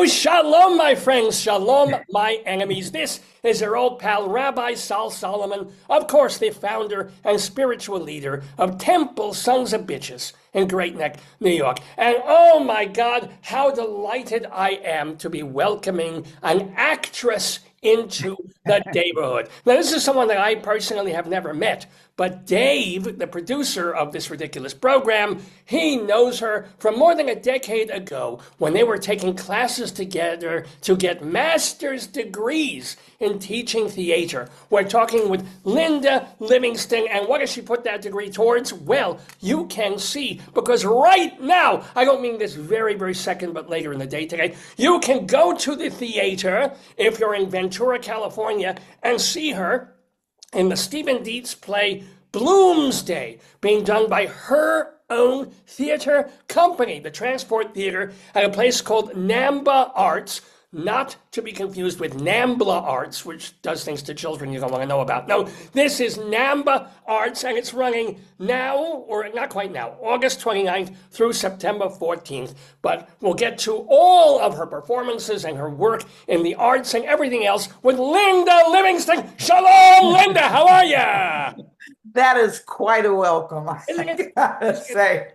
Hello, shalom, my friends, shalom, my enemies. This is your old pal, Rabbi Sol Solomon, of course, the founder and spiritual leader of Temple Sons of Bitches in Great Neck, New York. And oh my God, how delighted I am to be welcoming an actress into the neighborhood. Now, this is someone that I personally have never met, but Dave, the producer of this ridiculous program, he knows her from more than a decade ago when they were taking classes together to get master's degrees in teaching theater. We're talking with Linda Livingston, and what does she put that degree towards? Well, you can see, because right now, I don't mean this very, very second, but later in the day today, you can go to the theater if you're in Ventura, California, and see her in the Stephen Dietz play Bloomsday, being done by her own theater company, the Transport Theater, at a place called Namba Arts, not to be confused with Nambla Arts, which does things to children you don't want to know about. No, this is Namba Arts, and it's running now, or not quite now, August 29th through September 14th. But we'll get to all of her performances and her work in the arts and everything else with Linda Livingston. Shalom, Linda, how are ya? That is quite a welcome, I gotta say.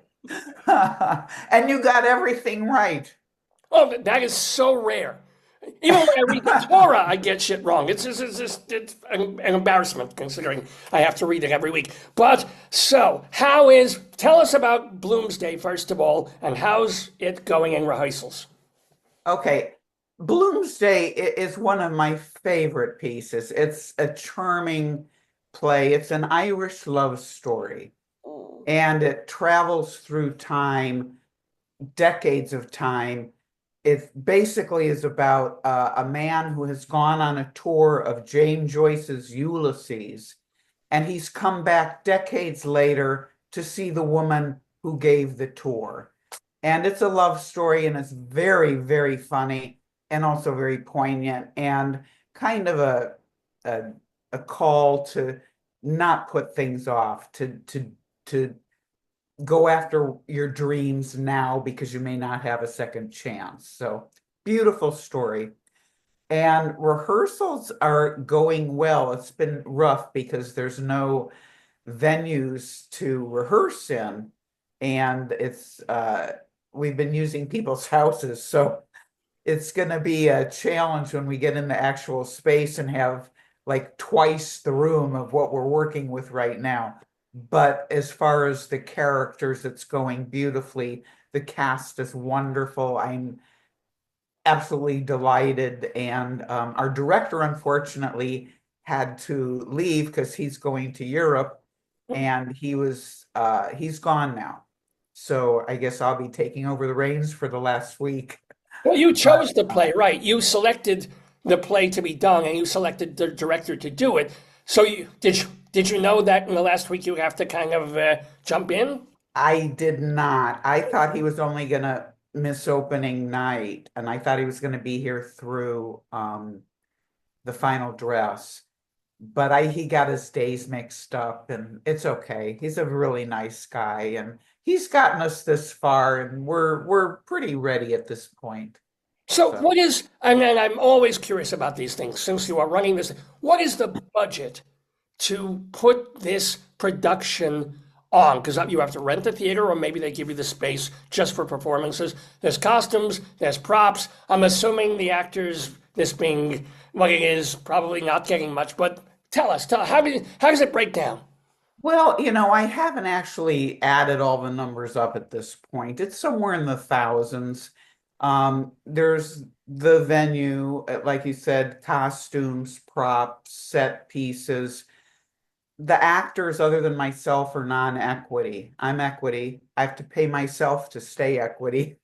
And you got everything right. Oh, that is so rare. Even when I read the Torah, I get shit wrong. It's an embarrassment considering I have to read it every week. But so, tell us about Bloomsday, first of all, and how's it going in rehearsals? Okay, Bloomsday is one of my favorite pieces. It's a charming play. It's an Irish love story, and it travels through time, decades of time. It basically is about a man who has gone on a tour of James Joyce's Ulysses, and he's come back decades later to see the woman who gave the tour. And it's a love story, and it's very, very funny and also very poignant, and kind of a call to not put things off, to go after your dreams now because you may not have a second chance. So beautiful story. And rehearsals are going well. It's been rough because there's no venues to rehearse in. And it's we've been using people's houses. So it's going to be a challenge when we get in the actual space and have like twice the room of what we're working with right now. But as far as the characters, it's going beautifully. The cast is wonderful. I'm absolutely delighted. And our director, unfortunately, had to leave because he's going to Europe, and he's gone now. So I guess I'll be taking over the reins for the last week. Well, you chose the play, right? You selected the play to be done, and you selected the director to do it. So did you know that in the last week you have to kind of jump in? I did not. I thought he was only going to miss opening night, and I thought he was going to be here through the final dress. But he got his days mixed up, and it's okay. He's a really nice guy, and he's gotten us this far, and we're pretty ready at this point. So So. what is, I mean, I'm always curious about these things since you are running this. What is the budget to put this production on? Because you have to rent the theater, or maybe they give you the space just for performances. There's costumes, there's props. I'm assuming the actors, this being what it is, probably not getting much. But tell us, how does it break down? Well, I haven't actually added all the numbers up at this point. It's somewhere in the thousands. There's the venue, like you said, costumes, props, set pieces. The actors, other than myself, are non-equity. I'm equity. I have to pay myself to stay equity.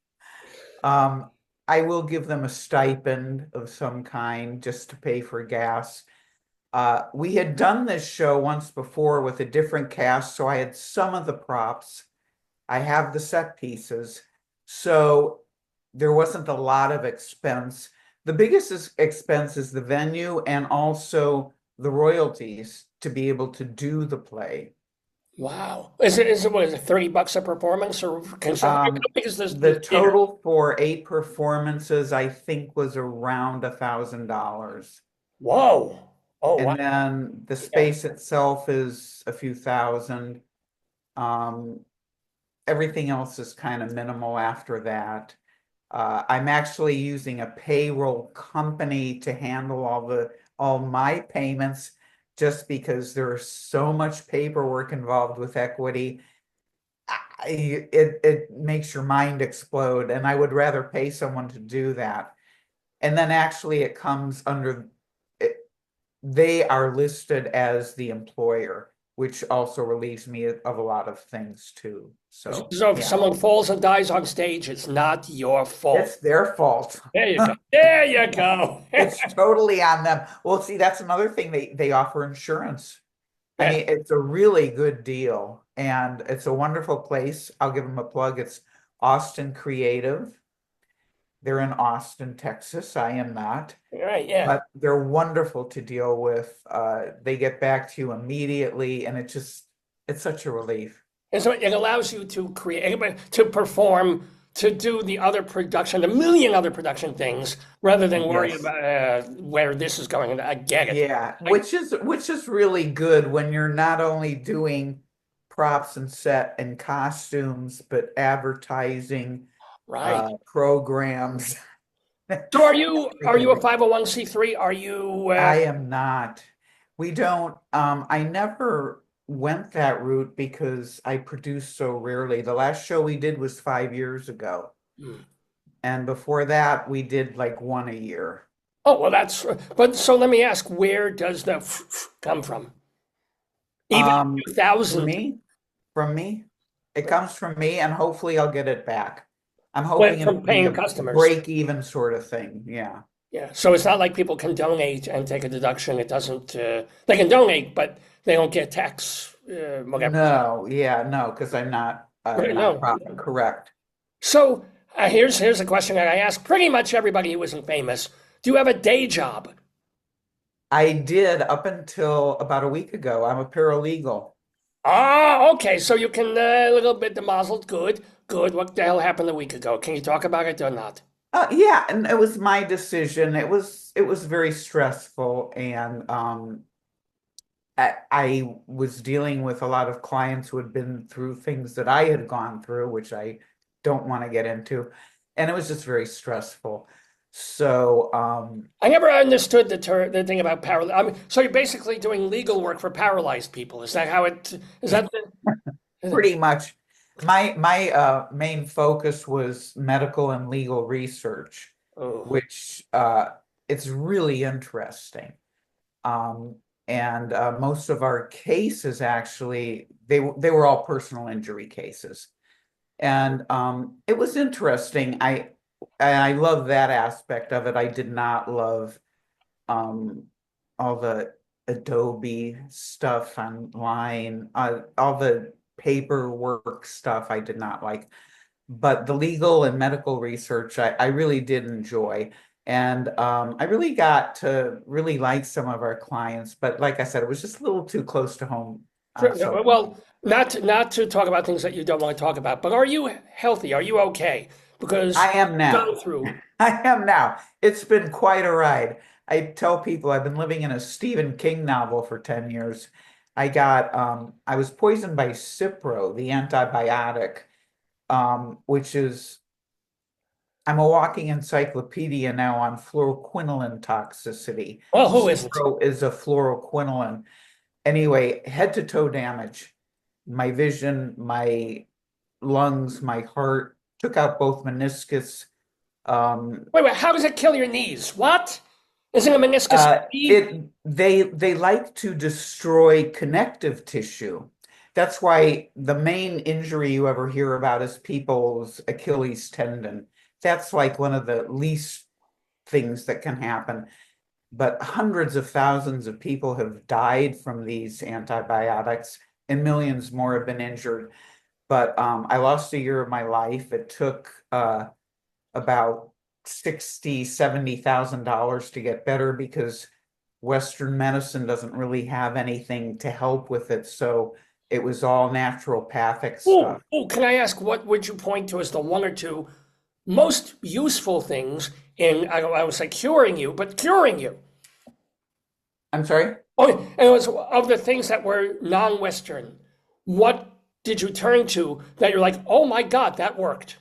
I will give them a stipend of some kind just to pay for gas. We had done this show once before with a different cast, so I had some of the props. I have the set pieces. So there wasn't a lot of expense. The biggest expense is the venue and also the royalties to be able to do the play. Wow. Is it what is it, $30 a performance or construction? How Um, big is this the theater? total for 8 performances, I think, was around $1,000. Whoa. Oh wow. And then the Yeah. space itself is a few thousand. Um, everything else is kind of minimal after that. I'm actually using a payroll company to handle all my payments just because there's so much paperwork involved with equity. It makes your mind explode, and I would rather pay someone to do that. And then actually it comes under it, they are listed as the employer, which also relieves me of a lot of things too. So So if yeah, someone falls and dies on stage, it's not your fault. it's their fault. There you go. There you go. It's totally on them. Well, see, that's another thing, they offer insurance. I Yeah. mean, it's a really good deal and it's a wonderful place. I'll give them a plug. It's Austin Creative. They're in Austin, Texas. I am not, Right. Yeah. but they're wonderful to deal with. They get back to you immediately, and it's such a relief. And so it allows you to create, to perform, to do the other production, a million other production things, rather than worry Yes. about where this is going. I get it. Yeah, I, which is really good when you're not only doing props and set and costumes, but advertising, right. programs. So are you a Everything. 501c3? Are you I am not. We don't, I never went that route because I produce so rarely. The last show we did was 5 years ago. hmm. And before that, we did like one a year. Oh, well, but so let me ask, where does the come from? Even Um, for 2000 me, from me, it comes from me, and hopefully I'll get it back. I'm went hoping it'll from be paying a customers. break even sort of thing. Yeah. Yeah. So it's not like people can donate and take a deduction. It doesn't, they can donate, but they don't get tax, whatever. No, yeah, no, because I'm not a Right, no. nonprofit, correct. So here's a question that I ask pretty much everybody who isn't famous. Do you have a day job? I did up until about a week ago. I'm a paralegal. Ah, okay. So you can a little bit demozzled. Good, good. What the hell happened a week ago? Can you talk about it or not? Yeah, and it was my decision. It was very stressful, and I was dealing with a lot of clients who had been through things that I had gone through, which I don't want to get into, and it was just very stressful. So I never understood the thing about paralyzed. I mean, so you're basically doing legal work for paralyzed people. Is that how it? Is that the? pretty much my main focus was medical and legal research, Oh, which it's really interesting. Um, and most of our cases actually they were all personal injury cases. And it was interesting. I love that aspect of it. I did not love um, all the Adobe stuff online, all the paperwork stuff I did not like. But the legal and medical research I really did enjoy. And I really got to really like some of our clients. But like I said, it was just a little too close to home on sure, some of them. well, not to talk about things that you don't want to talk about, but are you healthy? Are you okay? Because I am gone now. through. I am now. It's been quite a ride. I tell people I've been living in a Stephen King novel for 10 years. I was poisoned by Cipro, the antibiotic, which is I'm a walking encyclopedia now on fluoroquinoline toxicity. Well, who isn't? Cipro is a fluoroquinoline. Anyway, head to toe damage. My vision, my lungs, my heart, took out both meniscus. Um, Wait. How does it kill your knees? What? Isn't a meniscus a knee? they like to destroy connective tissue. That's why the main injury you ever hear about is people's Achilles tendon. That's like one of the least things that can happen. But hundreds of thousands of people have died from these antibiotics, and millions more have been injured. But I lost a year of my life. It took about 60, $70,000 to get better because Western medicine doesn't really have anything to help with it. So It was all naturopathic Oh, stuff. oh, can I ask, what would you point to as the one or two most useful things in, I would say curing you, but curing you? I'm sorry? Oh, and it was of the things that were non-Western. What did you turn to that you're like, oh my God, that worked?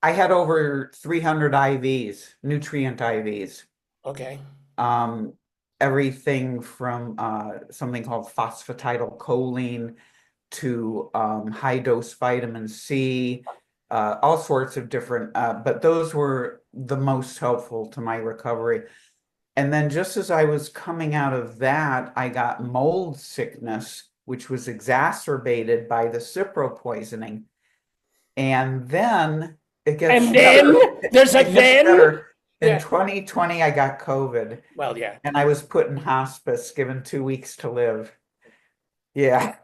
I had over 300 IVs, nutrient IVs. Okay. Um, Everything from something called phosphatidylcholine to high dose vitamin C, all sorts of different, but those were the most helpful to my recovery. And then just as I was coming out of that, I got mold sickness, which was exacerbated by the Cipro poisoning. And then it gets And then better. there's a It gets then. better. In Yeah. 2020, I got COVID Well, yeah. and I was put in hospice, given 2 weeks to live. Yeah.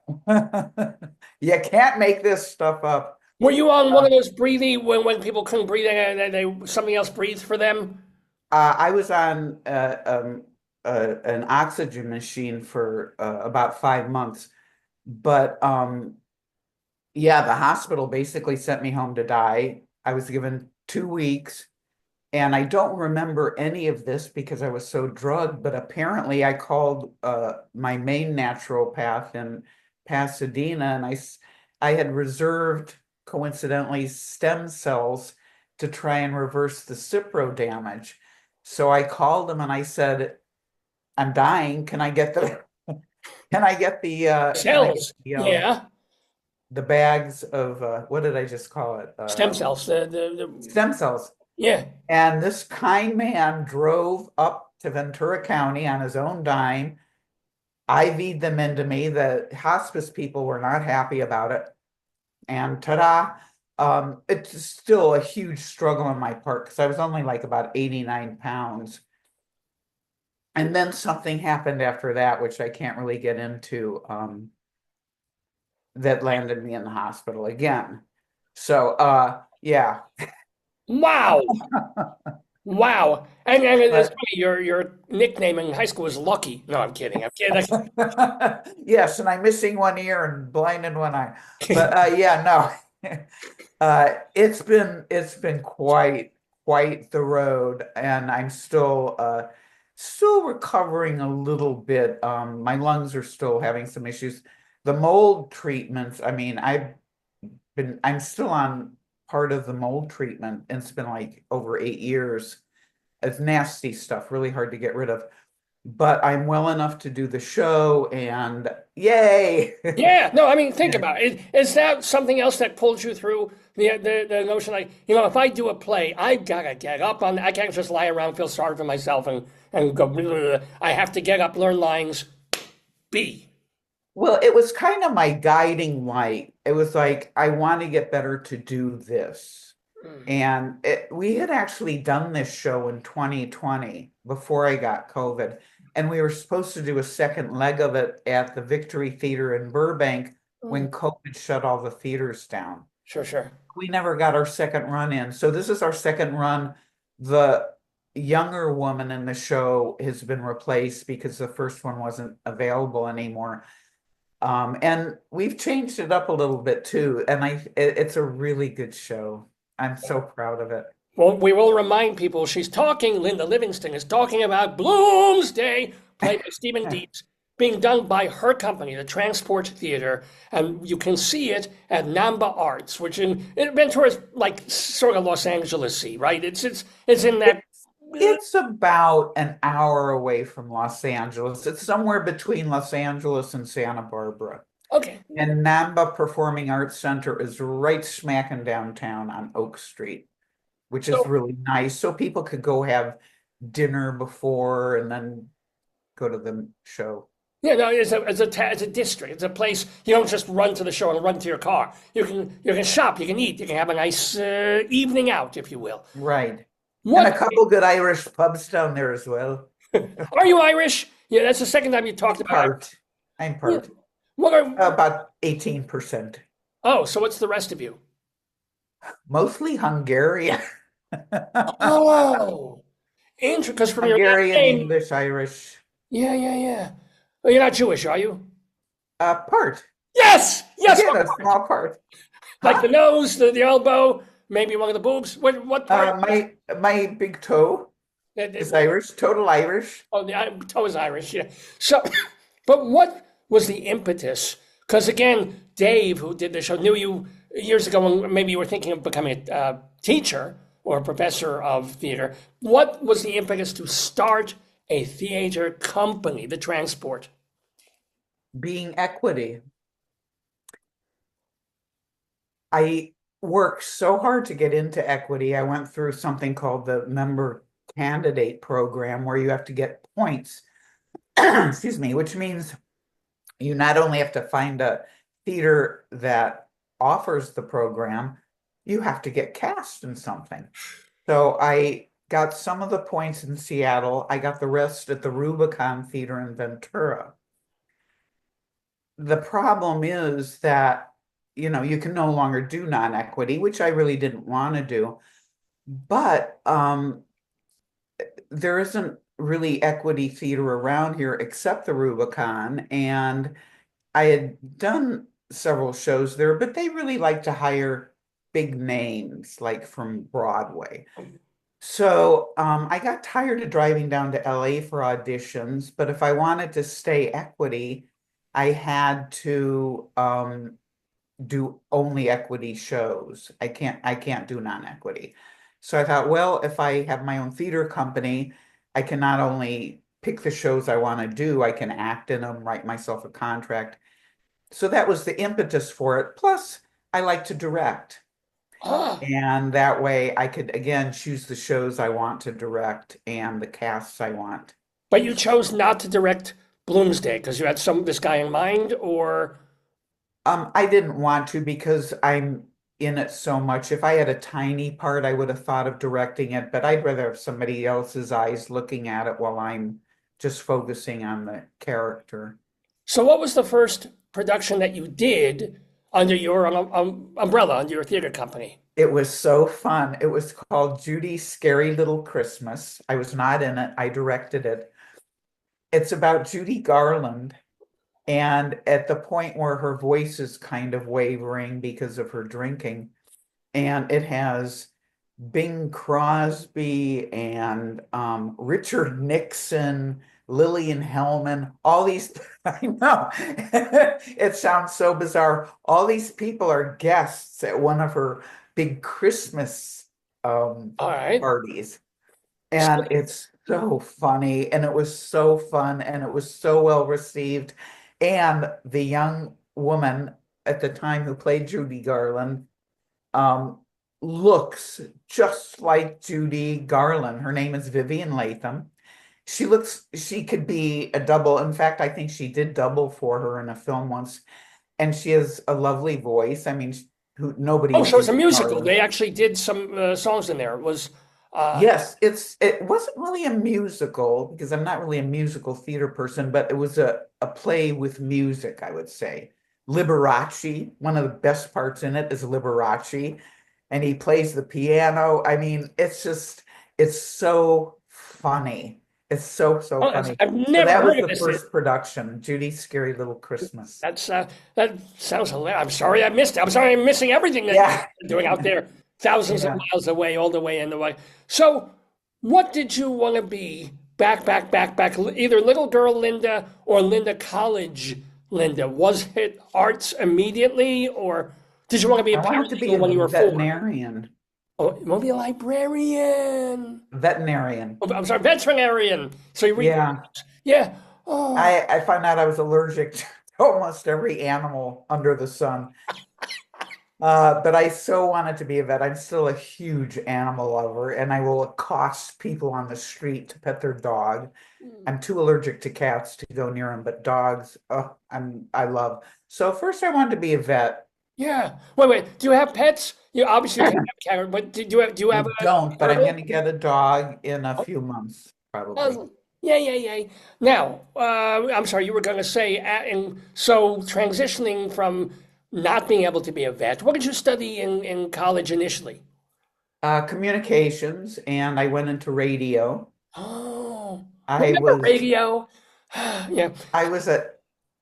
You can't make this stuff up. Were you on one of those breathing when people couldn't breathe and they something else breathed for them? I was on an oxygen machine for about 5 months, but yeah, the hospital basically sent me home to die. I was given 2 weeks, and I don't remember any of this because I was so drugged, but apparently I called my main naturopath in Pasadena, and I had reserved, coincidentally, stem cells to try and reverse the Cipro damage. So I called him and I said, I'm dying. Can I get the Cells. Yeah. the bags of what did I just call it? Stem cells. The Stem cells. yeah. And this kind man drove up to Ventura County on his own dime, IV'd them into me. The hospice people were not happy about it. And ta-da, it's still a huge struggle on my part because I was only like about 89 pounds. And then something happened after that, which I can't really get into, that landed me in the hospital again. So, yeah. Wow. Wow. And it's But funny, your nickname in high school was Lucky. No, I'm kidding. I'm kidding. yes, and I'm missing one ear and blind in one eye. But yeah, no. It's been quite the road, and I'm still recovering a little bit. My lungs are still having some issues. The mold treatments, I mean, I'm still on part of the mold treatment, and it's been like over 8 years. It's nasty stuff, really hard to get rid of. But I'm well enough to do the show, and yay! Yeah, no, I mean, think about it. Is that something else that pulls you through the notion like, if I do a play, I've got to get up I can't just lie around, feel sorry for myself and go, blah, blah, blah. I have to get up, learn lines, be. Well, it was kind of my guiding light. It was like, I want to get better to do this. And we had actually done this show in 2020 before I got COVID. And we were supposed to do a second leg of it at the Victory Theater in Burbank when COVID shut all the theaters down. Sure, sure. We never got our second run in. So this is our second run. The younger woman in the show has been replaced because the first one wasn't available anymore. And we've changed it up a little bit too. And it's a really good show. I'm so proud of it. Well, we will remind people Linda Livingston is talking about Bloomsday, played by Stephen Dietz, being done by her company, the Transport Theater, and you can see it at Namba Arts, which in Ventura is like sort of Los Angeles-y, right? It's in that. It's about an hour away from Los Angeles. It's somewhere between Los Angeles and Santa Barbara. Okay. And Namba Performing Arts Center is right smack in downtown on Oak Street, which is really nice. So people could go have dinner before and then go to the show. Yeah, no, it's a district. It's a place you don't just run to the show and run to your car. You can shop, you can eat, you can have a nice evening out, if you will. Right. What? And a couple good Irish pubs down there as well. Are you Irish? Yeah, that's the second time you talked about it. I'm part. What are About 18%. Oh, so what's the rest of you? Mostly Hungarian. Oh, interesting. Because from your Hungarian, name, English, Irish. yeah. Well, you're not Jewish, are you? Part. Yes, yes. Again, a small part. Like Huh? the nose, the elbow, maybe one of the boobs. What part? My big toe is Irish, total Irish. Oh, the toe is Irish. Yeah. So, but what was the impetus? Because again, Dave, who did the show, knew you years ago when maybe you were thinking of becoming a teacher or a professor of theater. What was the impetus to start a theater company, the transport? Being equity. I worked so hard to get into equity. I went through something called the member candidate program where you have to get points, excuse me, which means you not only have to find a theater that offers the program, you have to get cast in something. So I got some of the points in Seattle. I got the rest at the Rubicon Theater in Ventura. The problem is that, you can no longer do non-equity, which I really didn't want to do. But there isn't really equity theater around here except the Rubicon. And I had done several shows there, but they really like to hire big names, like from Broadway. So I got tired of driving down to LA for auditions, but if I wanted to stay equity, I had to do only equity shows. I can't do non-equity. So I thought, well, if I have my own theater company, I can not only pick the shows I want to do, I can act in them, write myself a contract. So that was the impetus for it. Plus, I like to direct. Ah, And that way I could again choose the shows I want to direct and the casts I want. but you chose not to direct Bloomsday because you had this guy in mind, or I didn't want to because I'm in it so much. If I had a tiny part, I would have thought of directing it, but I'd rather have somebody else's eyes looking at it while I'm just focusing on the character. so what was the first production that you did under your umbrella, under your theater company? It was so fun. It was called Judy's Scary Little Christmas. I was not in it. I directed it. It's about Judy Garland. And at the point where her voice is kind of wavering because of her drinking, and it has Bing Crosby and Richard Nixon, Lillian Hellman, all these, I know, it sounds so bizarre. All these people are guests at one of her big Christmas All right. parties. And it's so funny, and it was so fun, and it was so well received. And the young woman at the time who played Judy Garland um, looks just like Judy Garland. Her name is Vivian Latham. She could be a double. In fact, I think she did double for her in a film once, and she has a lovely voice. I mean, nobody Oh, is so it's a Judy musical. Garland. They actually did some songs in there. It was, uh, Yes, it wasn't really a musical because I'm not really a musical theater person, but it was a play with music, I would say. Liberace, one of the best parts in it is Liberace, and he plays the piano. I mean, it's so funny. It's so oh, funny. I've So never that was heard of the this. first production, Judy's Scary Little Christmas. That sounds hilarious. I'm sorry I missed it. I'm sorry I'm missing everything that Yeah. you're doing out there, thousands of Yeah. miles away, all the way in the way. So, what did you want to be back, either little girl Linda or Linda College Linda? Was it arts immediately, or did you want to be a I wanted to be paralegal a when you were 4? veterinarian. Oh, you want to be a librarian? Veterinarian. Oh, I'm sorry, veterinarian. So you read, Yeah. yeah. Oh, I found out I was allergic to almost every animal under the sun. But I so wanted to be a vet. I'm still a huge animal lover, and I will accost people on the street to pet their dog. I'm too allergic to cats to go near them, but dogs, oh, I love. So first I wanted to be a vet. yeah. Wait. Do you have pets? You obviously can't have a cat, but do you I have a don't, but I'm going turtle? to get a dog in a few months, probably. Yeah. Now, I'm sorry, you were going to say, and so transitioning from not being able to be a vet, what did you study in college initially? Communications, and I went into radio. Oh, I remember was radio? Yeah. I was at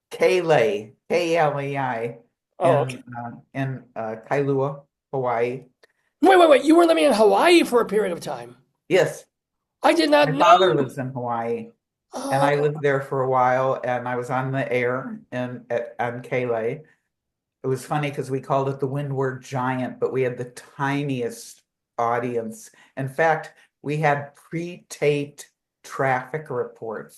K-Lay, K-L-E-I Oh, okay. in Kailua, Hawaii. Wait. You were living in Hawaii for a period of time. Yes, I did not my father know. lives in Hawaii, and I Oh, lived there for a while, and I was on the air on Kele. It was funny because we called it the Windward Giant, but we had the tiniest audience. In fact, we had pre-taped traffic reports.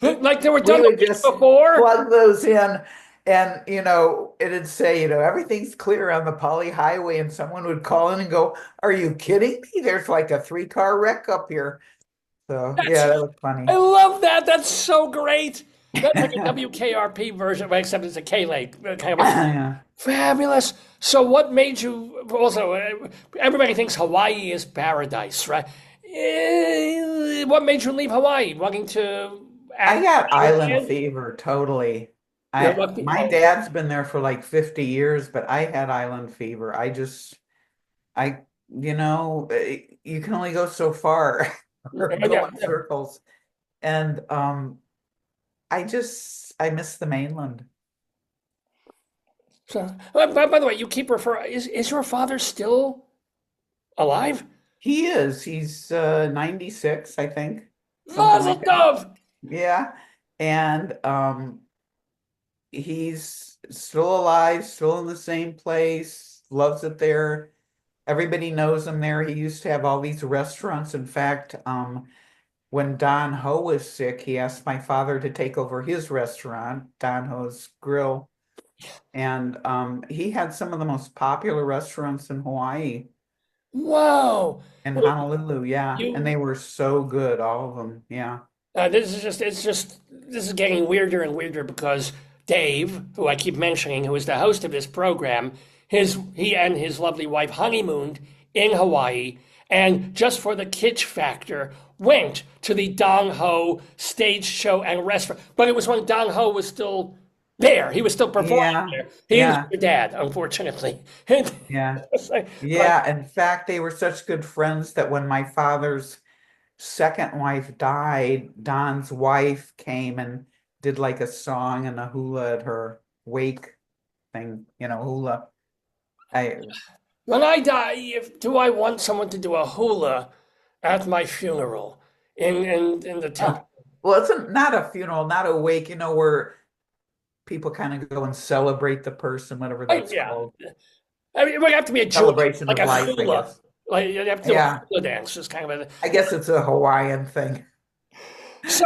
like they were We done the would week just before. plug those in, and it'd say, everything's clear on the Poly Highway, and someone would call in and go, "Are you kidding me? There's like a 3-car wreck up here." So yeah, That's, that was I funny. love that. That's so great. That's like a WKRP version, but except it's a K-Lake kind of a Yeah. fabulous. So, what made you also? Everybody thinks Hawaii is paradise, right? What made you leave Hawaii, wanting to I act got island again? fever totally. You're I lucky. my Oh, dad's been there for like 50 years, but I had island fever. I you can only go so far or go yeah. in circles. And I miss the mainland. So, by the way, you keep referring. Is your father still alive? He is. He's 96, I think. Something Mazel like that. tov. Yeah. And he's still alive, still in the same place, loves it there. Everybody knows him there. He used to have all these restaurants. In fact, when Don Ho was sick, he asked my father to take over his restaurant, Don Ho's Grill. And he had some of the most popular restaurants in Hawaii Wow. and Well, Honolulu, yeah. And you they were so good, all of them, yeah. this is getting weirder and weirder because Dave, who I keep mentioning, who is the host of this program, he and his lovely wife honeymooned in Hawaii, and just for the kitsch factor, went to the Dong Ho stage show and restaurant. But it was when Dong Ho was still there. He was still performing Yeah, there. He was yeah, your dad, unfortunately. yeah. It's like, Yeah, in fact, they were such good friends that when my father's second wife died, Don's wife came and did like a song and a hula at her wake thing, hula. I when I die, do I want someone to do a hula at my funeral in the uh, temple? well, it's not a funeral, not a wake, where people kind of go and celebrate the person, whatever that's Yeah, called. I mean, it would have to be a Jewish, Celebration like of a life, I hula. guess. Like you have to do a Yeah, hula dance. It's kind of a I guess it's a Hawaiian thing. so.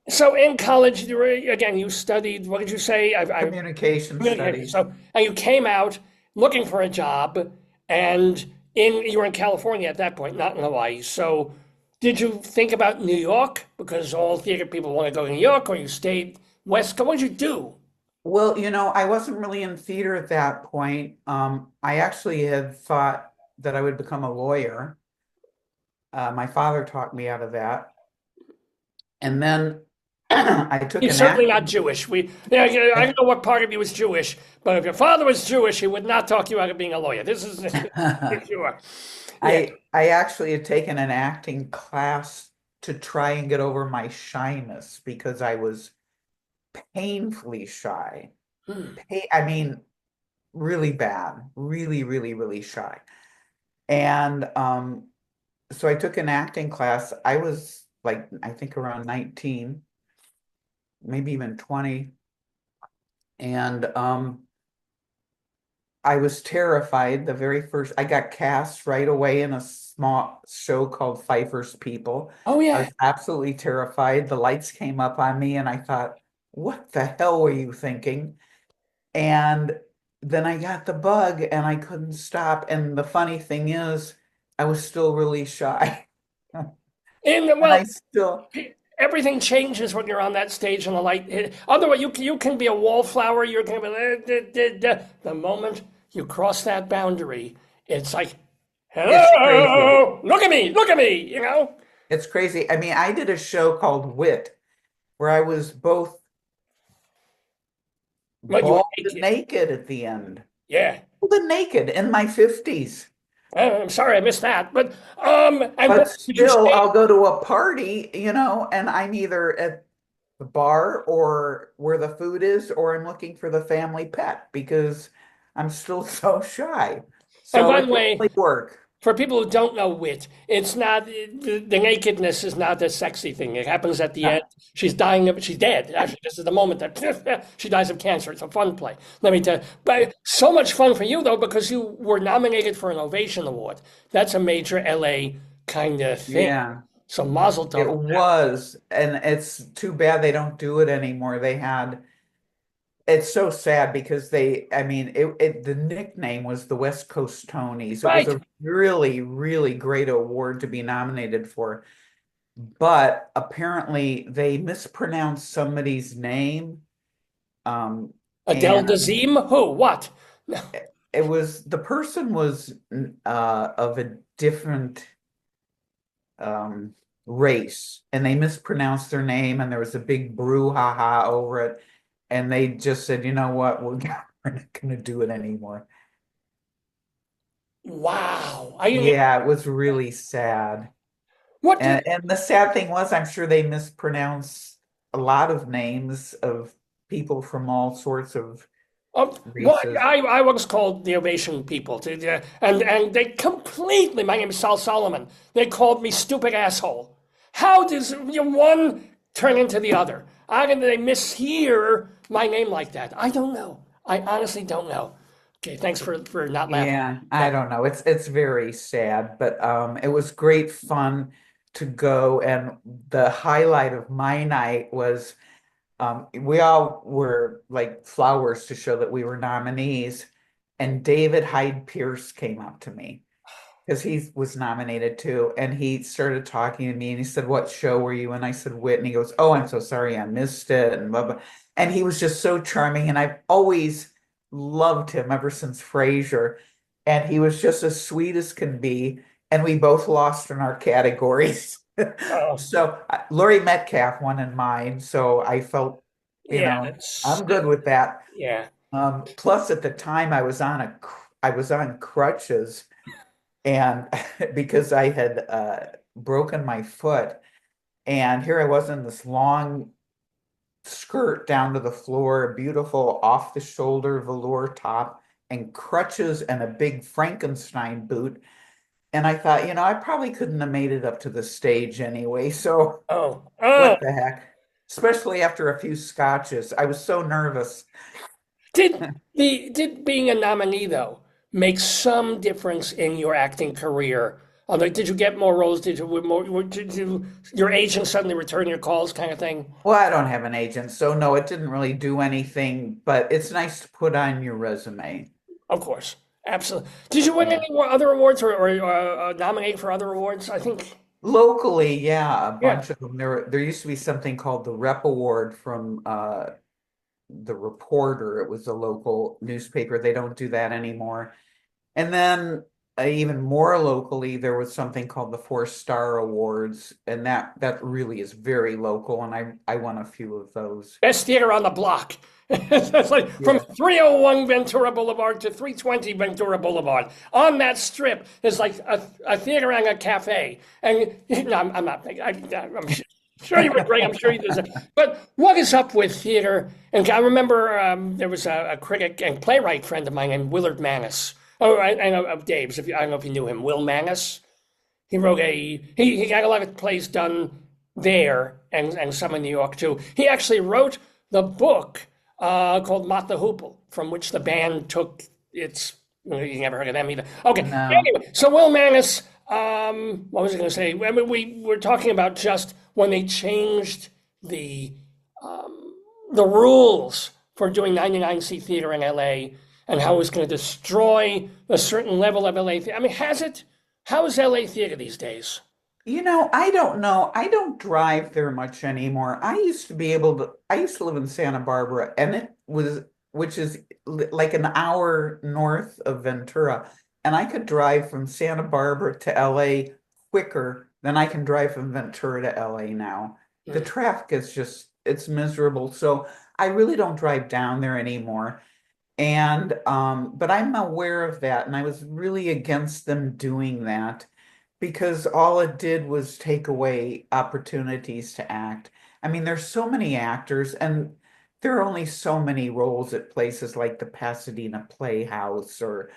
So in college, again, you studied. What did you say? I Communication communication. studies. So and you came out looking for a job, and you were in California at that point, not in Hawaii. So did you think about New York because all theater people want to go to New York, or you stayed West Coast? What did you do? Well, I wasn't really in theater at that point. I actually had thought that I would become a lawyer. My father talked me out of that. And then I took He's an certainly act. not Jewish. Yeah, I don't know what part of you is Jewish, but if your father was Jewish, he would not talk you out of being a lawyer. This is for sure. Yeah. I actually had taken an acting class to try and get over my shyness because I was painfully shy. Hmm. I mean, really bad, really, really, really shy. And so I took an acting class. I was like, I think around 19, maybe even 20. And I was terrified the very first, I got cast right away in a small show called Pfeiffer's People. Oh I yeah. was absolutely terrified. The lights came up on me and I thought, what the hell were you thinking? And then I got the bug and I couldn't stop. And the funny thing is, I was still really shy. And And well, I still, everything changes when you're on that stage and the light hit. Otherwise, you can be a wallflower. You're going to be the moment you cross that boundary, it's like, it's crazy. hello, look at me. It's crazy. I mean, I did a show called Wit where I was both But you were bald and naked. naked at the end. Yeah. Bald and naked in my 50s. I'm sorry I missed that. But and But did you still, stay? I'll go to a party, and I'm either at the bar or where the food is, or I'm looking for the family pet because I'm still so shy. And So by it the can way, really work. for people who don't know wit, it's not the nakedness is not the sexy thing. It happens at the end. No. She's dying of she's dead. Actually, this is the moment that she dies of cancer. It's a fun play. Let me tell you. But so much fun for you though, because you were nominated for an Ovation Award. That's a major LA kind of thing. Yeah, So Mazel it Tov. was. And it's too bad they don't do it anymore. It's so sad because I mean, the nickname was the West Coast Tonys. It was Right. a really, really great award to be nominated for. But apparently they mispronounced somebody's name. Adele And Dazeem? Who? What? the person was of a different race, and they mispronounced their name, and there was a big brouhaha over it. And they just said, you know what, we're not going to do it anymore. Wow. I didn't even, Yeah, it was really sad. what did And the sad thing was, I'm sure they mispronounced a lot of names of people from all sorts of Well, races. I was called the Ovation people, and they completely. My name is Sol Solomon. They called me stupid asshole. How does one turn into the other? How did they mishear my name like that? I don't know. I honestly don't know. Okay, thanks for not laughing. Yeah, I don't know. It's very sad, but it was great fun to go. And the highlight of my night was we all were like flowers to show that we were nominees. And David Hyde Pierce came up to me because he was nominated too. And he started talking to me and he said, "What show were you in?" I said, "Wit." And he goes, "Oh, I'm so sorry I missed it." And blah, blah. And he was just so charming. And I've always loved him ever since Frasier. And he was just as sweet as can be. And we both lost in our categories. Oh, So Laurie Metcalf won in mine. So I felt, yeah, I'm good with that. yeah. Plus at the time I was on crutches and because I had broken my foot, and here I was in this long skirt down to the floor, a beautiful off the shoulder velour top and crutches and a big Frankenstein boot. And I thought, I probably couldn't have made it up to the stage anyway. So Oh, oh. what the heck? Especially after a few scotches. I was so nervous. Did being a nominee though make some difference in your acting career? Like, did you get more roles? Did your agent suddenly return your calls, kind of thing? Well, I don't have an agent, so no, it didn't really do anything, but it's nice to put on your resume. Of course, absolutely. Did you win Yeah. any more other awards or nominate for other awards? I think. Locally, yeah, a Yeah. bunch of them. There used to be something called the Rep Award from the Reporter. It was a local newspaper. They don't do that anymore. And then even more locally, there was something called the Four-Star Awards, and that really is very local, and I won a few of those. Best theater on the block. It's like from Yeah. 301 Ventura Boulevard to 320 Ventura Boulevard. On that strip is like a theater and a cafe. And no, I'm not thinking. I'm sure you were great. I'm sure you deserve. But what is up with theater? And I remember there was a critic and playwright friend of mine named Willard Manus. Oh, I know of Dave's. I don't know if you knew him. Will Manus. He wrote he got a lot of plays done there and some in New York too. He actually wrote the book called Mott the Hoople, from which the band took its. You never heard of them either. Okay. No. Anyway, so Will Manus. What was I going to say? I mean, we were talking about just when they changed the rules for doing 99C theater in LA and how it was going to destroy a certain level of LA theater. I mean, has it? How is LA theater these days? I don't know. I don't drive there much anymore. I used to live in Santa Barbara, and which is like an hour north of Ventura. And I could drive from Santa Barbara to LA quicker than I can drive from Ventura to LA now. The Mm. traffic is it's miserable. So I really don't drive down there anymore. And but I'm aware of that, and I was really against them doing that because all it did was take away opportunities to act. I mean, there's so many actors, and there are only so many roles at places like the Pasadena Playhouse or,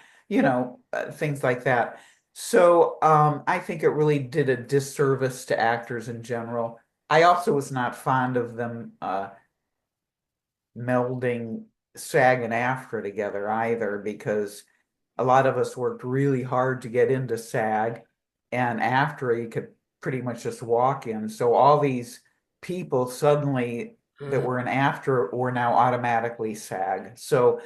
things like that. So I think it really did a disservice to actors in general. I also was not fond of them melding SAG and AFTRA together either, because a lot of us worked really hard to get into SAG, and AFTRA you could pretty much just walk in. So all these people suddenly that Mm. were in AFTRA were now automatically SAG. So,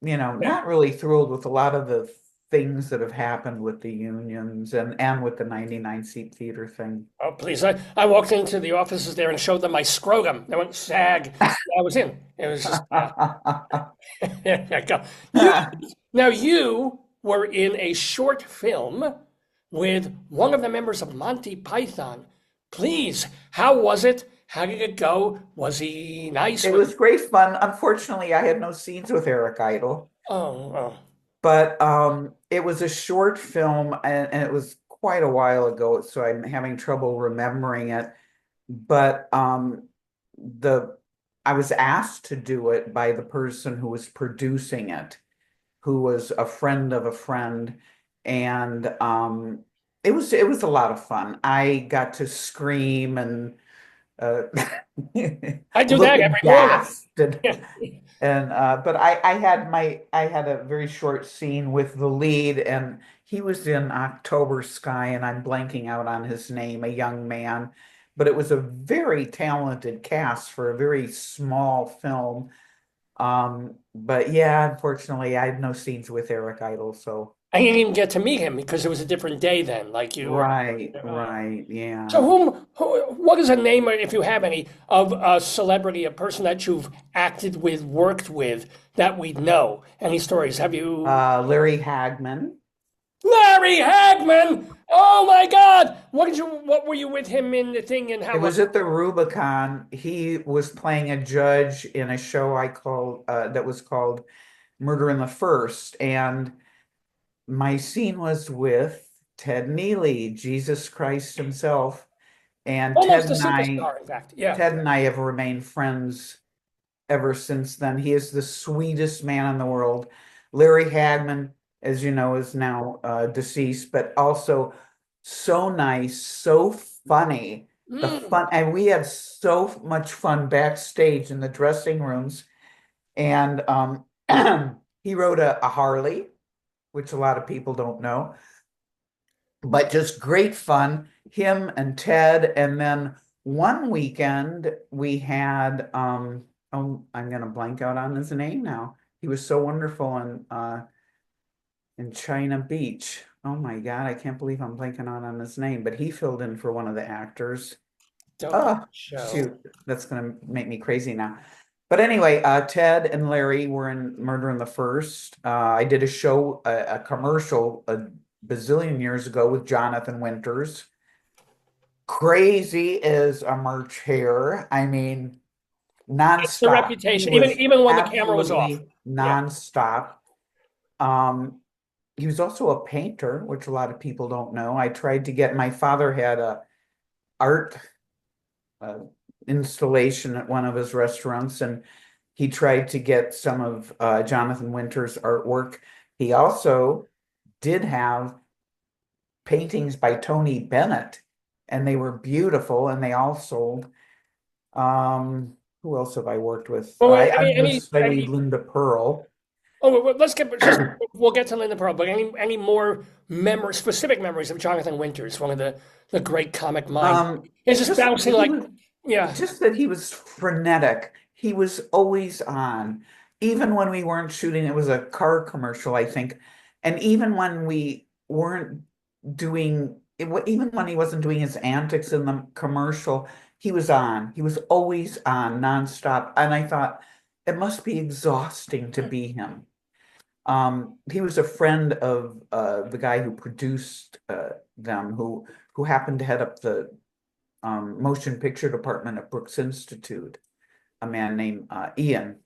Yeah. not really thrilled with a lot of the things that have happened with the unions and with the 99 seat theater thing. Oh, please. I walked into the offices there and showed them my scrotum. They went SAG. I was in. It was just, there you go. You were in a short film with one of the members of Monty Python. Please, how was it? How did it go? Was he nice? It was great fun. Unfortunately, I had no scenes with Eric Idle. Oh, oh. But it was a short film, and it was quite a while ago, so I'm having trouble remembering it. But the I was asked to do it by the person who was producing it, who was a friend of a friend, and it was a lot of fun. I got to scream and uh, I do look that every morning. aghast and but I had a very short scene with the lead, and he was in October Sky, and I'm blanking out on his name, a young man, but it was a very talented cast for a very small film. But yeah, unfortunately, I had no scenes with Eric Idle, so I didn't even get to meet him because it was a different day then, like you were. right, Uh, right, so yeah. what is a name, if you have any, of a celebrity, a person that you've acted with, worked with, that we know? Any stories? Have you? Larry Hagman. Larry Hagman! Oh my God! What were you with him in the thing and It how? was at the Rubicon. He was playing a judge in a show I called that was called Murder in the First, and my scene was with Ted Neely, Jesus Christ himself, and Almost a superstar, in fact. Yeah. Ted and I have remained friends ever since then. He is the sweetest man in the world. Larry Hagman, as you know, is now deceased, but also so nice, so funny. The Mm. fun, and we had so much fun backstage in the dressing rooms. And he rode a Harley, which a lot of people don't know, but just great fun. Him and Ted, and then one weekend we had oh, I'm gonna blank out on his name now. He was so wonderful in China Beach. Oh my God, I can't believe I'm blanking out on his name, but he filled in for one of the actors. Don't Oh, show. shoot, that's gonna make me crazy now. But anyway, Ted and Larry were in Murder in the First. I did a show, a commercial, a bazillion years ago with Jonathan Winters. Crazy as a March hare. I mean, That's the nonstop. He reputation, even was even when the camera was off. absolutely Yeah. nonstop. Um, he was also a painter, which a lot of people don't know. I tried to get, my father had a art uh, installation at one of his restaurants, and he tried to get some of Jonathan Winters' artwork. He also did have paintings by Tony Bennett, and they were beautiful, and they all sold. Who else have I worked with? Well, I, wait, I was studied any. Linda Pearl. Oh, well, let's get just. We'll get to Linda Pearl, but any more specific memories of Jonathan Winters, one of the great comic minds? Um, It's just just bouncing he like, was yeah. just that he was frenetic. He was always on. Even when we weren't shooting, it was a car commercial, I think. And even when we weren't doing it, even when he wasn't doing his antics in the commercial, he was on. He was always on nonstop. And I thought it must be exhausting to be him. He was a friend of the guy who produced them, who happened to head up the motion picture department at Brooks Institute, a man named Ian.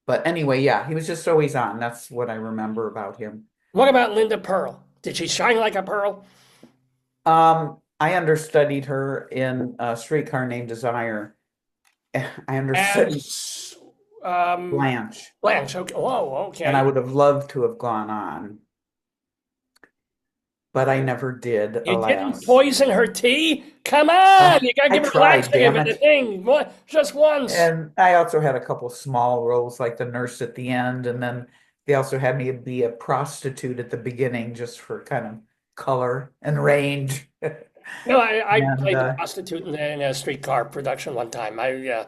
But anyway, yeah, he was just always on. That's what I remember about him. What about Linda Pearl? Did she shine like a pearl? Um, I understudied her in a Streetcar Named Desire. I And understudied um, Blanche, Blanche. Okay. Whoa. and I Okay. would have loved to have gone on, but I never did, You didn't alas. poison her tea? Come on! You gotta I give her a tried, laxative damn in the it. thing. What? Just once. And I also had a couple small roles like the nurse at the end, and then they also had me be a prostitute at the beginning just for kind of color and range. No, I And played the prostitute in a streetcar production one time. Yeah,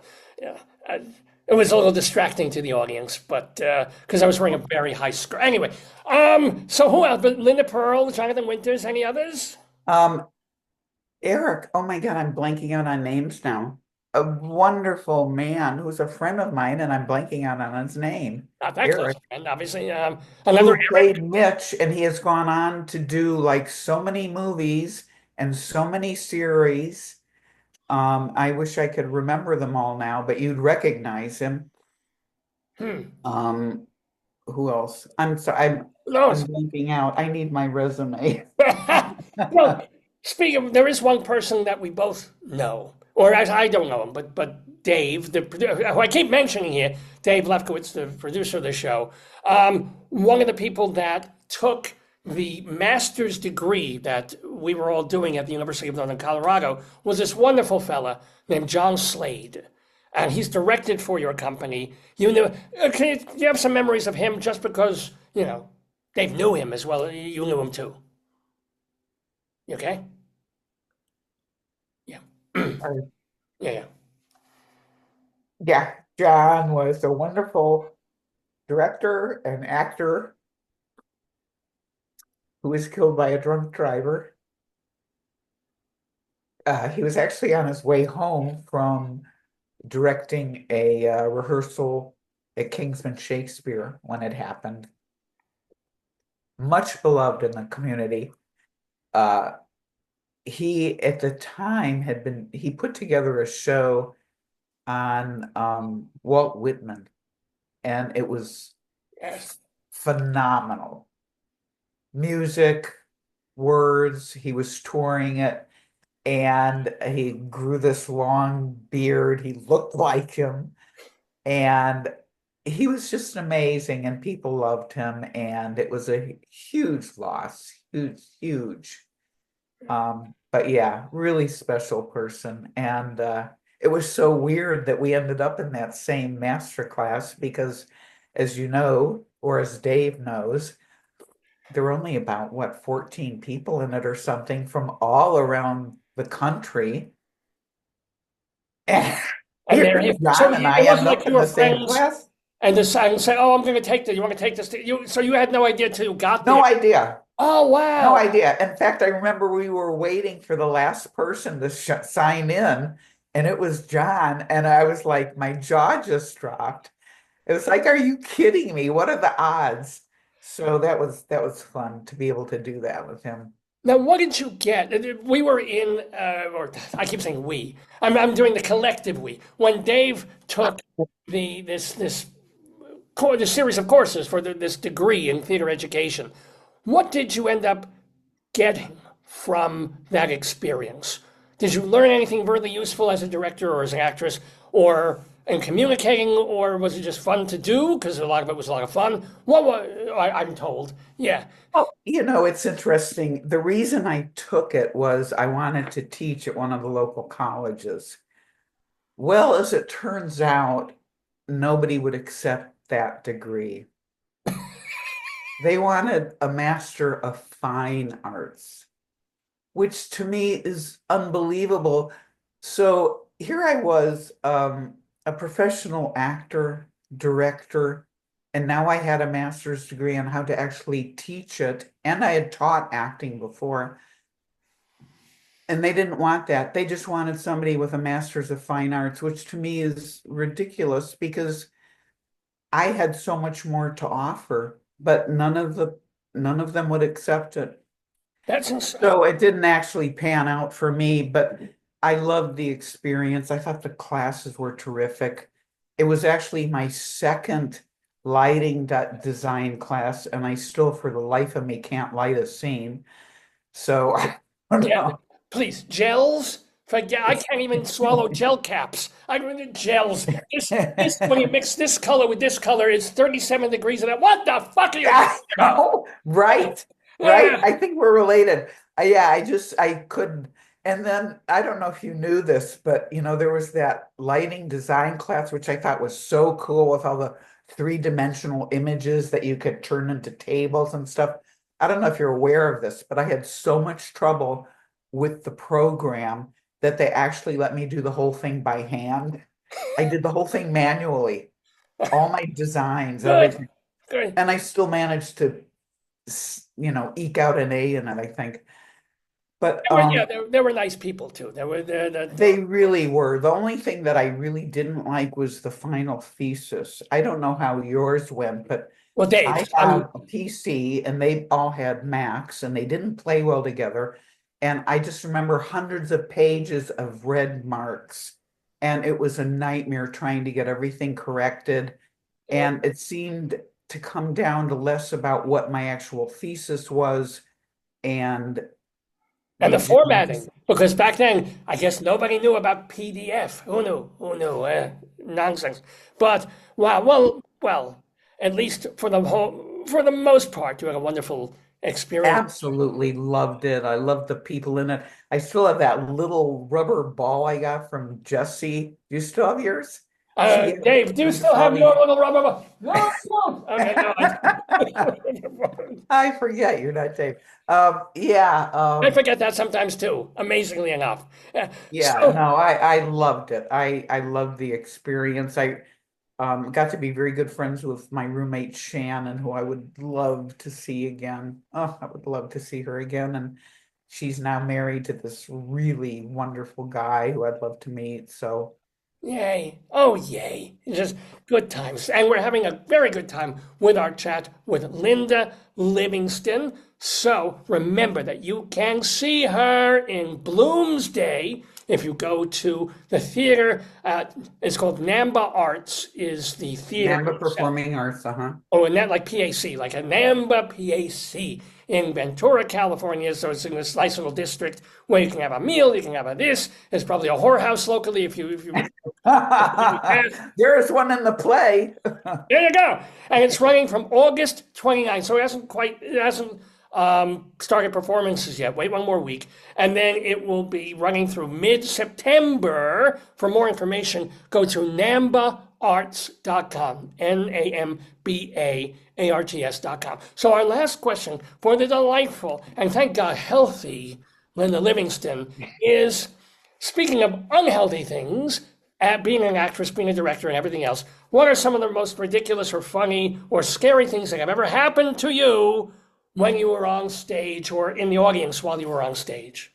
I, it was a little distracting to the audience, but because I was wearing a very high skirt. Anyway, so who else? But Linda Pearl, Jonathan Winters, any others? um, Eric, oh my God, I'm blanking out on names now. A wonderful man who's a friend of mine, and I'm blanking out on his name. Not that close, Eric, and obviously another who Eric. played Mitch, and he has gone on to do like so many movies and so many series. I wish I could remember them all now, but you'd recognize him. Hmm. Um, who else? I'm sorry, Who knows? I'm blanking out. I need my resume. Well, speaking of, there is one person that we both know, or I don't know him, but Dave, who I keep mentioning here, Dave Lefkowitz, the producer of the show, one of the people that took the master's degree that we were all doing at the University of Northern Colorado was this wonderful fella named John Slade. And he's directed for your company. You knew, you have some memories of him just because, Dave knew him as well. You knew him too. You okay? Yeah. Yeah, yeah. Yeah, John was a wonderful director and actor who was killed by a drunk driver. He was actually on his way home from directing a rehearsal at Kingsman Shakespeare when it happened. Much beloved in the community. Uh, he at the time he put together a show on Walt Whitman, and it was Yes. phenomenal. Music, words, he was touring it, and he grew this long beard. He looked like him, and he was just amazing, and people loved him, and it was a huge loss, huge, huge. But yeah, really special person. And it was so weird that we ended up in that same master class because, as you know, or as Dave knows, there were only about, what, 14 people in it or something from all around the country. And And here there he. So John and I it end wasn't like up you in were the same friends class. and decided and say, "Oh, I'm going to take this. You want to take this?" So you had no idea till you got there. No idea. Oh No wow! idea. In fact, I remember we were waiting for the last person to sign in, and it was John. And I was like, my jaw just dropped. It was like, are you kidding me? What are the odds? So that was fun to be able to do that with him. Now, what did you get? We were in, or I keep saying we. I'm doing the collective we. When Dave took this series of courses for this degree in theater education, what did you end up getting from that experience? Did you learn anything really useful as a director or as an actress or in communicating, or was it just fun to do? Because a lot of it was a lot of fun. What was, I'm told. Yeah. Oh, it's interesting. The reason I took it was I wanted to teach at one of the local colleges. Well, as it turns out, nobody would accept that degree. They wanted a Master of Fine Arts, which to me is unbelievable. So here I was, a professional actor, director, and now I had a master's degree on how to actually teach it. And I had taught acting before. And they didn't want that. They just wanted somebody with a master's of fine arts, which to me is ridiculous because I had so much more to offer, but none of them would accept it. That's insane. So it didn't actually pan out for me, but I loved the experience. I thought the classes were terrific. It was actually my second lighting design class, and I still, for the life of me, can't light a scene. So I don't Yeah, know. Please, gels. Forget. I can't even swallow gel caps. I mean, gels. This when you mix this color with this color, it's 37 degrees. And what the fuck are you talking Yeah, about? no, right, right. Yeah. I think we're related. Yeah, I couldn't. And then I don't know if you knew this, but there was that lighting design class, which I thought was so cool with all the three-dimensional images that you could turn into tables and stuff. I don't know if you're aware of this, but I had so much trouble with the program that they actually let me do the whole thing by hand. I did the whole thing manually, all my designs, Good. everything. Good. And I still managed to, eke out an A in it, I think. But Yeah, there were nice people too. There were they really were. The only thing that I really didn't like was the final thesis. I don't know how yours went, but well, Dave. I have a PC and they all had Macs and they didn't play well together. And I just remember hundreds of pages of red marks. And it was a nightmare trying to get everything corrected. And it seemed to come down to less about what my actual thesis was and And the we just formatting, because back then, I guess nobody knew about PDF. Who knew? Who knew? Nonsense. But wow, well, at least for the most part, you had a wonderful experience. absolutely loved it. I loved the people in it. I still have that little rubber ball I got from Jessie. Do you still have yours? She gave Dave, do you sent us still all have your these. little rubber ball? No, I don't. Okay, no, I forget you're not Dave. Yeah, I forget that sometimes too. Amazingly enough. yeah. So No, I loved it. I loved the experience. I got to be very good friends with my roommate Shannon, who I would love to see again. Oh, I would love to see her again. And she's now married to this really wonderful guy who I'd love to meet. So, yay. Oh, yay. It's just good times. And we're having a very good time with our chat with Linda Livingston. So remember that you can see her in Bloomsday if you go to the theater. It's called Namba Arts, is the theater Namba itself. Performing Arts, uh-huh. Oh, and that like PAC, like a Namba PAC in Ventura, California. So it's in this nice little district where you can have a meal, you can have a this. There's probably a whorehouse locally if you There is one in the play. there you go. And it's running from August 29th. So it hasn't started performances yet. Wait one more week. And then it will be running through mid-September. For more information, go to nambaarts.com. NAMBAARTS.com. So our last question for the delightful and thank God healthy Linda Livingston is, speaking of unhealthy things, at being an actress, being a director, and everything else, what are some of the most ridiculous or funny or scary things that have ever happened to you when you were on stage or in the audience while you were on stage?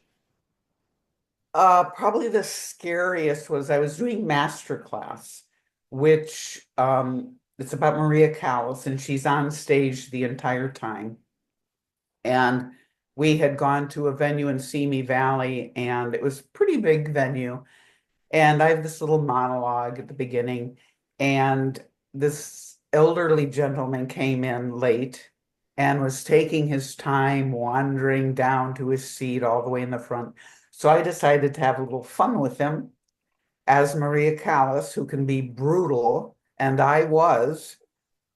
Probably the scariest was I was doing master class, which it's about Maria Callas, and she's on stage the entire time. And we had gone to a venue in Simi Valley, and it was a pretty big venue. And I have this little monologue at the beginning, and this elderly gentleman came in late and was taking his time wandering down to his seat all the way in the front. So I decided to have a little fun with him as Maria Callas, who can be brutal, and I was.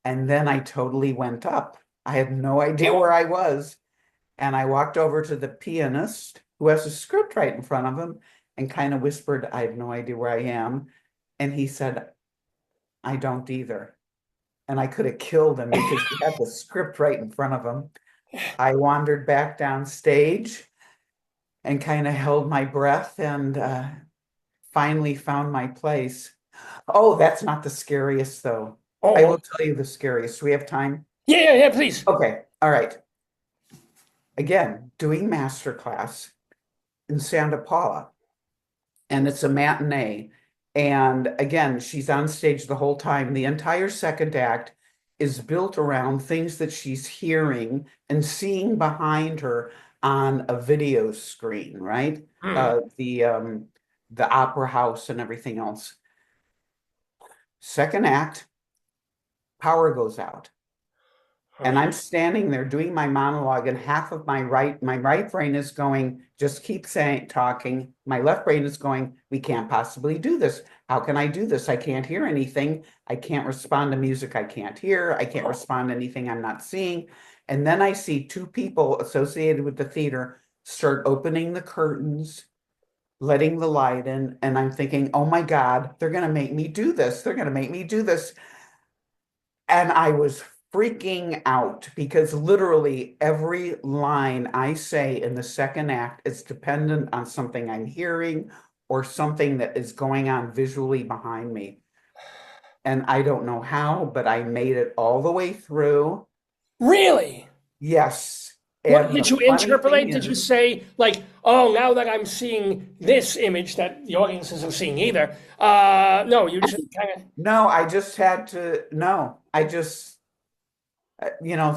And then I totally went up. I had no idea where I was. And I walked over to the pianist who has a script right in front of him and kind of whispered, I have no idea where I am. And he said, I don't either. And I could have killed him because he had the script right in front of him. I wandered back down stage and kind of held my breath and finally found my place. Oh, that's not the scariest, though. I Oh, will tell you the scariest. Do we have time? yeah, please. Okay, all right. Again, doing master class in Santa Paula, and it's a matinee. And again, she's on stage the whole time. The entire second act is built around things that she's hearing and seeing behind her on a video screen, right? Hmm. The opera house and everything else. Second act, power goes out. And I'm standing there doing my monologue, and half of my right brain is going, just keep talking. My left brain is going, we can't possibly do this. How can I do this? I can't hear anything. I can't respond to music I can't hear. I can't respond to anything I'm not seeing. And then I see two people associated with the theater start opening the curtains, letting the light in, and I'm thinking, oh my God, they're going to make me do this. They're going to make me do this. And I was freaking out because literally every line I say in the second act is dependent on something I'm hearing or something that is going on visually behind me. And I don't know how, but I made it all the way through. Really? Yes. What And did the you funny interpolate? thing Did you is, say, like, oh, now that I'm seeing this image that the audience isn't seeing either? No, you just kind of. no, I just had to, no, I just,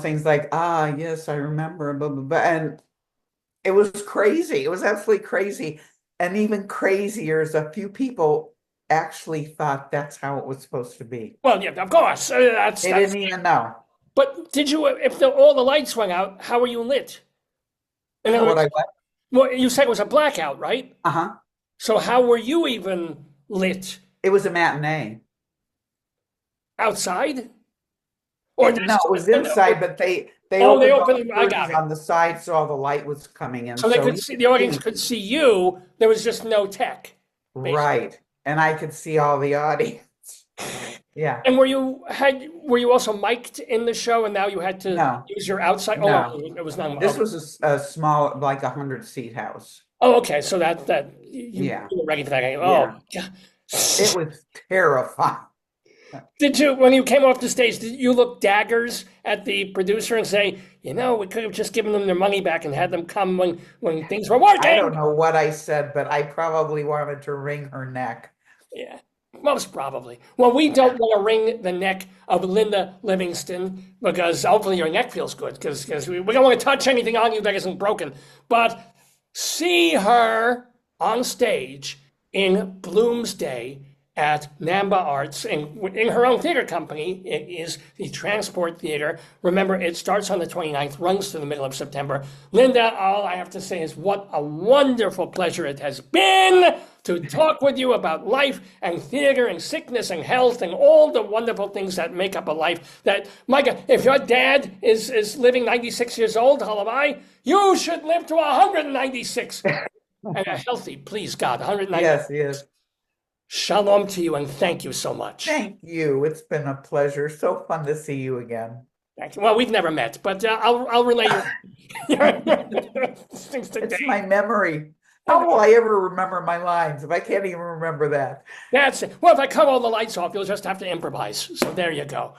things like, yes, I remember, blah, blah, blah. And it was crazy. It was absolutely crazy. And even crazier is a few people actually thought that's how it was supposed to be. Well, yeah, of course. That's They that's. didn't even know. But did you, if all the lights went out, how were you lit? In other How would words, I what? well, you said it was a blackout, right? Uh-huh. So how were you even lit? It was a matinee. Outside? Or No, it was just, inside, but they oh, they opened all the opened. I got curtains it. on the side so all the light was coming in. So they So could you see, could the audience see, could see you. There was just no tech, basically. right. And I could see all the audience. Yeah. And were you also mic'd in the show, and now you had to No, use your outside? Oh no. no, it was not. This Okay. was a small, like 100-seat house. Oh, okay. So that Yeah. you were ready for that game. Oh Yeah. my God. It was terrifying. Did you, when you came off the stage, did you look daggers at the producer and say, we could have just given them their money back and had them come when things were I don't working? know what I said, but I probably wanted to wring her neck. Yeah, most probably. Well, we don't want to wring the neck of Linda Livingston because hopefully your neck feels good because we don't want to touch anything on you that isn't broken. But see her on stage in Bloomsday at Namba Arts in her own theater company. It is the Transport Theater. Remember, it starts on the 29th, runs to the middle of September. Linda, all I have to say is what a wonderful pleasure it has been to talk with you about life and theater and sickness and health and all the wonderful things that make up a life. That, Micah, if your dad is living 96 years old, I, you should live to 196. And a healthy, please God, 190. Yes, yes. Shalom to you and thank you so much. Thank you. It's been a pleasure. So fun to see you again. Thank you. Well, we've never met, but I'll relay your things to It's Dave. my memory. How will I ever remember my lines if I can't even remember that? That's it. Well, if I cut all the lights off, you'll just have to improvise. So there you go.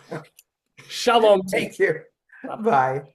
Shalom to you. Thank you. Bye.